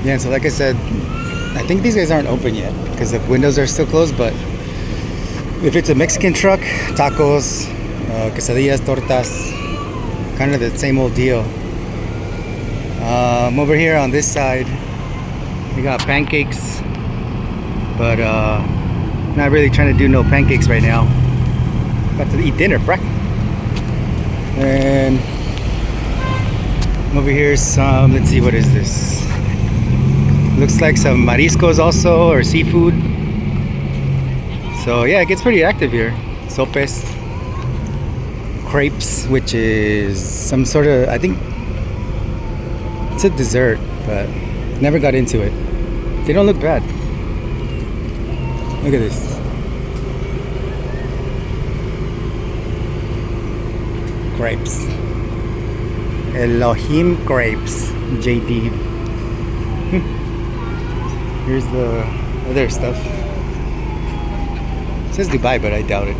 Yeah, so like I said, I think these guys aren't open yet because the windows are still closed. But if it's a Mexican truck, tacos, quesadillas, tortas, kind of the same old deal. Over here on this side, we got pancakes, but not really trying to do no pancakes right now. About to eat dinner, bruh. And over here is some, let's see, what is this? Looks like some mariscos also, or seafood. So yeah, it gets pretty active here. Sopes, crepes, which is some sort of, I think it's a dessert, but never got into it. They don't look bad. Look at this. Crepes. Elohim crepes. JD. Here's the other stuff. It says Dubai, but I doubt it.